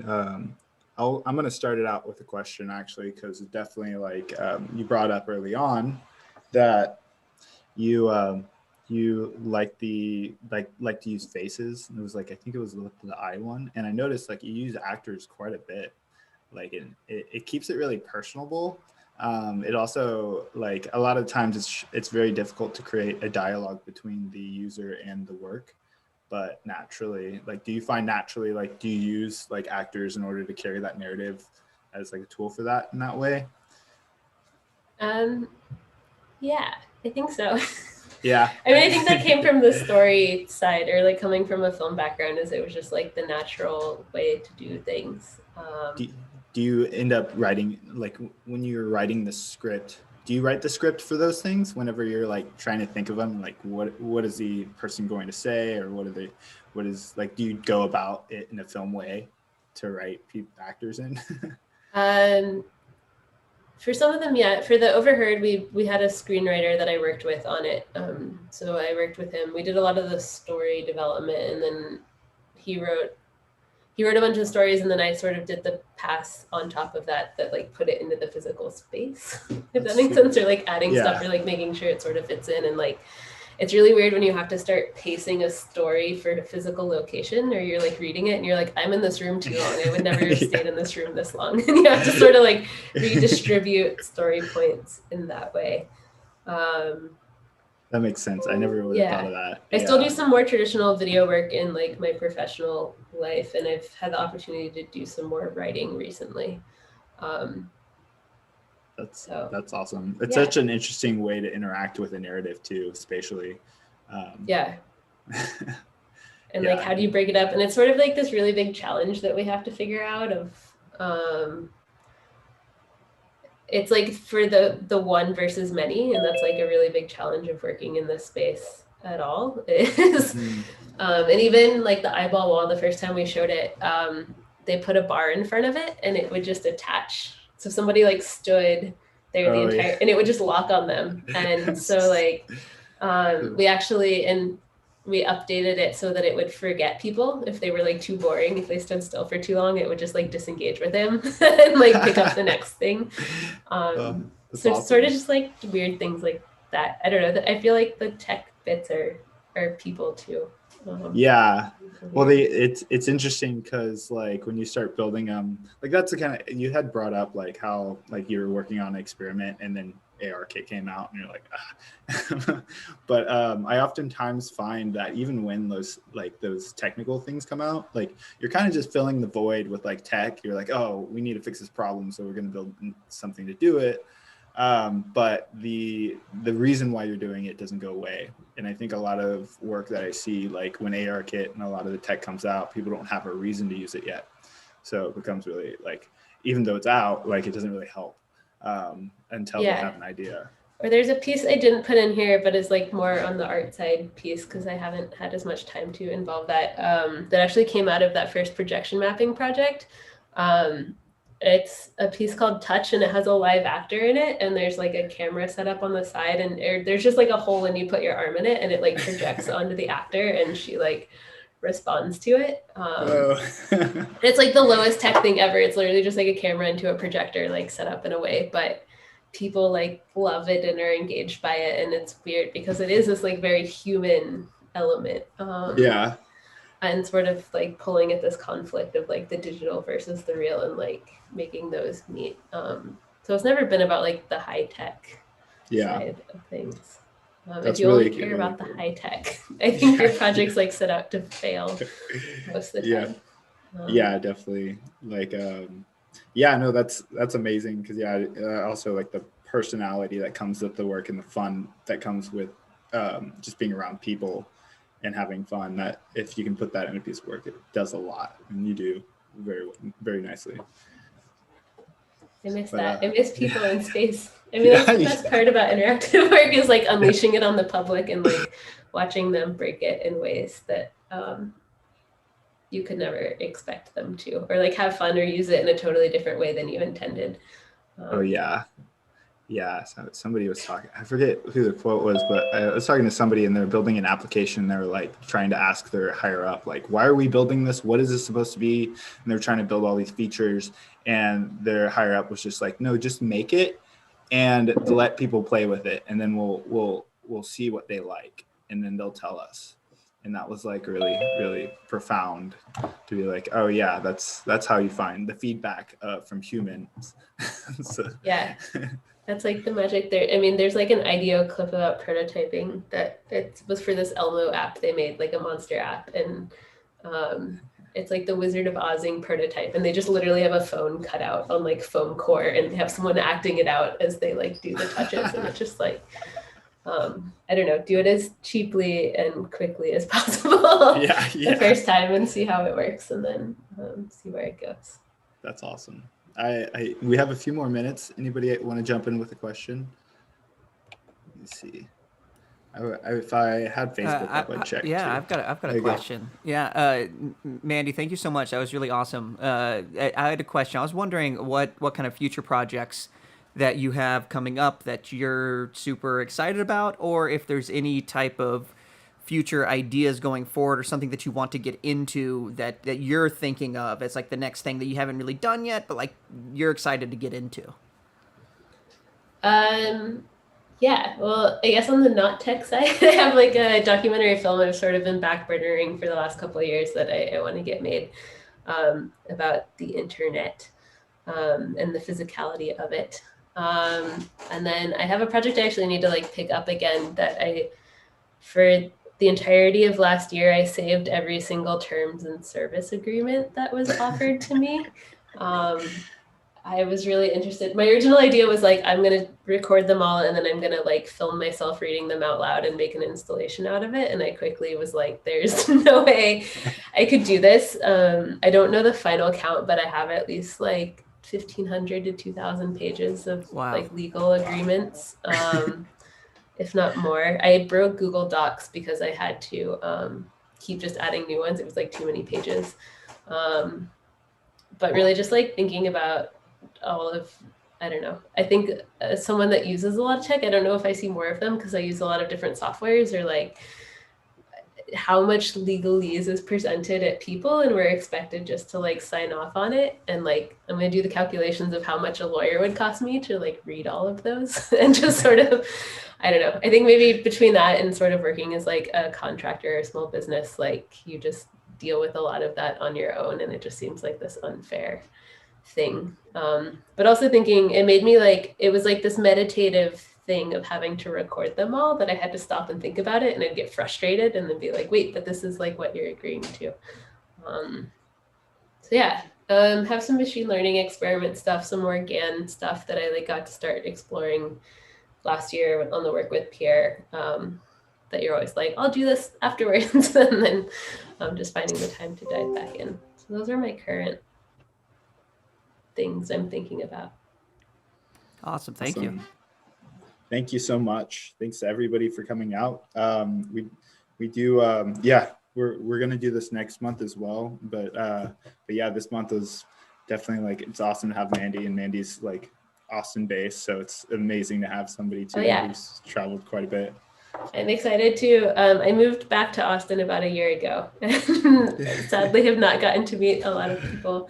I'm going to start it out with a question actually, because it definitely like you brought up early on that you like to use faces, and it was like, I think it was the eye one, and I noticed like you use actors quite a bit, like it keeps it really personable. It also, like, a lot of times it's very difficult to create a dialogue between the user and the work, but naturally, like, do you find naturally, like, do you use like actors in order to carry that narrative as like a tool for that in that way? Yeah, I think so. Yeah. I mean, I think that came from the story side, or like coming from a film background, is it was just like the natural way to do things. Do you end up writing, like when you're writing the script, do you write the script for those things whenever you're like trying to think of them, like what is the person going to say, or what is like, do you go about it in a film way to write actors in? For some of them, yeah. For the Overheard, we had a screenwriter that I worked with on it. So I worked with him. We did a lot of the story development, and then he wrote a bunch of stories, and then I sort of did the pass on top of that like put it into the physical space, if that makes sense, or like adding stuff, or like making sure it sort of fits in. And like, it's really weird when you have to start pacing a story for a physical location, or you're like reading it and you're like, I'm in this room too long. I would never have stayed in this room this long. And you have to sort of like redistribute story points in that way. That makes sense. I never would have thought of that. I still do some more traditional video work in like my professional life, and I've had the opportunity to do some more writing recently. That's awesome. It's such an interesting way to interact with a narrative too, spatially. And like, how do you break it up? And it's sort of like this really big challenge that we have to figure out of, it's like for the one versus many, and that's like a really big challenge of working in this space at all is, and even like the eyeball wall, the first time we showed it, they put a bar in front of it and it would just attach. So somebody like stood there and it would just lock on them. And so like, we updated it so that it would forget people if they were like too boring. If they stood still for too long, it would just like disengage with him and like pick up the next thing. So awesome. It's sort of just like weird things like that. I don't know. I feel like the tech bits are people too. Well, it's interesting because like when you start building like that's the kind of, you had brought up like how like you were working on an experiment and then ARKit came out and you're like, ah. But I oftentimes find that even when those technical things come out, like you're kind of just filling the void with like tech. You're like, oh, we need to fix this problem, so we're going to build something to do it. But the reason why you're doing it doesn't go away. And I think a lot of work that I see, like when ARKit and a lot of the tech comes out, people don't have a reason to use it yet. So it becomes really like, even though it's out, like it doesn't really help until they have an idea. Or there's a piece I didn't put in here, but is like more on the art side piece because I haven't had as much time to involve that. That actually came out of that first projection mapping project. It's a piece called Touch, and it has a live actor in it, and there's like a camera set up on the side, and there's just like a hole and you put your arm in it, and it like projects onto the actor, and she like responds to it. It's like the lowest tech thing ever. It's literally just like a camera into a projector like set up in a way, but people like love it and are engaged by it, and it's weird because it is this like very human element. And sort of like pulling at this conflict of like the digital versus the real and like making those meet. So it's never been about like the high tech side of things. If you only care about the high tech, I think your project's like set out to fail most of the time. Yeah, definitely. Like, no, that's amazing because also like the personality that comes with the work and the fun that comes with just being around people and having fun, that if you can put that in a piece of work, it does a lot, and you do very, very nicely. I miss that. I miss people in space. I mean, that's the best part about interactive work is like unleashing it on the public and like watching them break it in ways that you could never expect them to, or like have fun or use it in a totally different way than you intended. So somebody was talking, I forget who the quote was, but I was talking to somebody and they're building an application. They're like trying to ask their higher up, like, why are we building this? What is this supposed to be? And they're trying to build all these features, and their higher up was just like, no, just make it and let people play with it. And then we'll see what they like. And then they'll tell us. And that was like really, really profound to be like, oh yeah, that's how you find the feedback from humans. That's like the magic there. I mean, there's like an IDEO clip about prototyping that it was for this Elmo app they made, like a monster app. And it's like the Wizard of Ozing prototype. And they just literally have a phone cut out on like foam core and have someone acting it out as they like do the touches. And it's just like, I don't know, do it as cheaply and quickly as possible the first time and see how it works, and then see where it goes. That's awesome. We have a few more minutes. Anybody want to jump in with a question? Let me see. If I had Facebook up, I'd check. I've got a question. Mandy, thank you so much. That was really awesome. I had a question. I was wondering what kind of future projects that you have coming up that you're super excited about, or if there's any type of future ideas going forward or something that you want to get into that you're thinking of as like the next thing that you haven't really done yet, but like you're excited to get into. Well, I guess on the not tech side, I have like a documentary film I've sort of been backburnering for the last couple of years that I want to get made about the internet and the physicality of it. And then I have a project I actually need to like pick up again that for the entirety of last year, I saved every single terms and service agreement that was offered to me. I was really interested. My original idea was like, I'm going to record them all and then I'm going to like film myself reading them out loud and make an installation out of it. And I quickly was like, there's no way I could do this. I don't know the final count, but I have at least like 1,500 to 2,000 pages of like legal agreements. If not more. I broke Google Docs because I had to keep just adding new ones. It was like too many pages. But really just like thinking about all of, I don't know. I think as someone that uses a lot of tech, I don't know if I see more of them because I use a lot of different softwares, or like how much legalese is presented at people and we're expected just to like sign off on it. And like, I'm going to do the calculations of how much a lawyer would cost me to like read all of those and just sort of, I don't know. I think maybe between that and sort of working as like a contractor or a small business, like you just deal with a lot of that on your own. And it just seems like this unfair thing. But also thinking it made me like, it was like this meditative thing of having to record them all that I had to stop and think about it, and I'd get frustrated and then be like, wait, but this is like what you're agreeing to. So yeah, Have some machine learning experiment stuff, some more GAN stuff that I got to start exploring last year on the work with Pierre. That you're always like, I'll do this afterwards, and then just finding the time to dive back in. So those are my current things I'm thinking about. Awesome, thank you. Thank you so much. Thanks to everybody for coming out. We do, yeah, we're gonna do this next month as well. But yeah, this month was definitely like, it's awesome to have Mandy, and Mandy's like Austin based, so it's amazing to have somebody too who's traveled quite a bit. I'm excited too. I moved back to Austin about a year ago. Sadly, have not gotten to meet a lot of people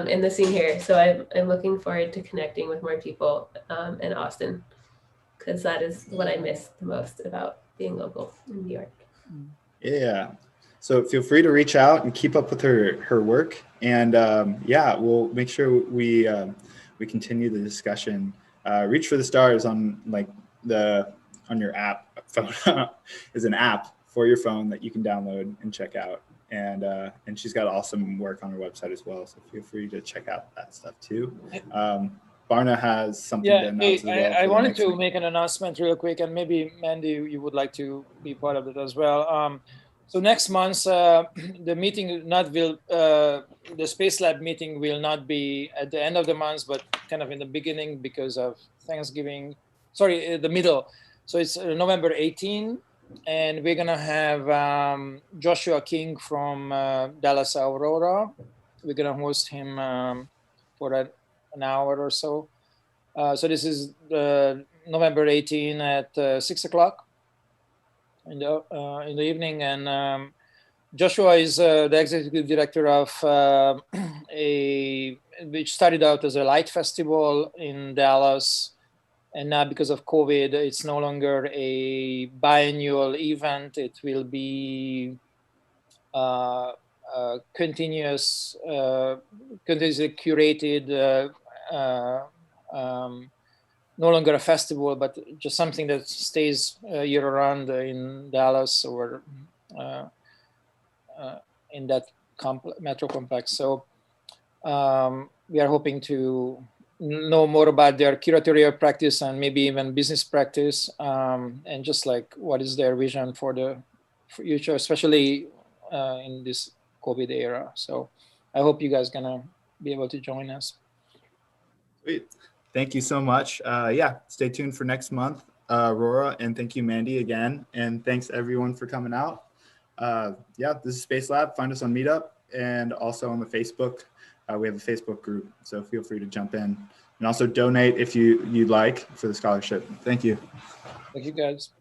in the scene here. So I'm looking forward to connecting with more people in Austin, because that is what I miss the most about being local in New York. Yeah. So feel free to reach out and keep up with her work. And yeah, we'll make sure we continue the discussion. Reach for the Stars on on your app. Phone is an app for your phone that you can download and check out. And she's got awesome work on her website as well. So feel free to check out that stuff too. Barna has something to announce as well. I wanted to make an announcement real quick, and maybe Mandy, you would like to be part of it as well. So next month, the meeting the Space Lab meeting will not be at the end of the month, but kind of in the beginning because of Thanksgiving. Sorry, the middle. So it's November 18, and we're gonna have Joshua King from Dallas Aurora. We're gonna host him for an hour or so. So this is November 18 at 6 o'clock in the evening, and Joshua is the executive director of which started out as a light festival in Dallas. And now, because of COVID, it's no longer a biannual event. It will be continuously curated, no longer a festival, but just something that stays year-round in Dallas or in that metro complex. So we are hoping to know more about their curatorial practice and maybe even business practice, and just like what is their vision for the future, especially in this COVID era. So I hope you guys gonna be able to join us. Sweet. Thank you so much. Yeah, stay tuned for next month, Aurora, and thank you, Mandy, again. And thanks everyone for coming out. Yeah, this is Space Lab. Find us on Meetup and also on the Facebook. We have a Facebook group, so feel free to jump in and also donate if you'd like for the scholarship. Thank you. Thank you, guys.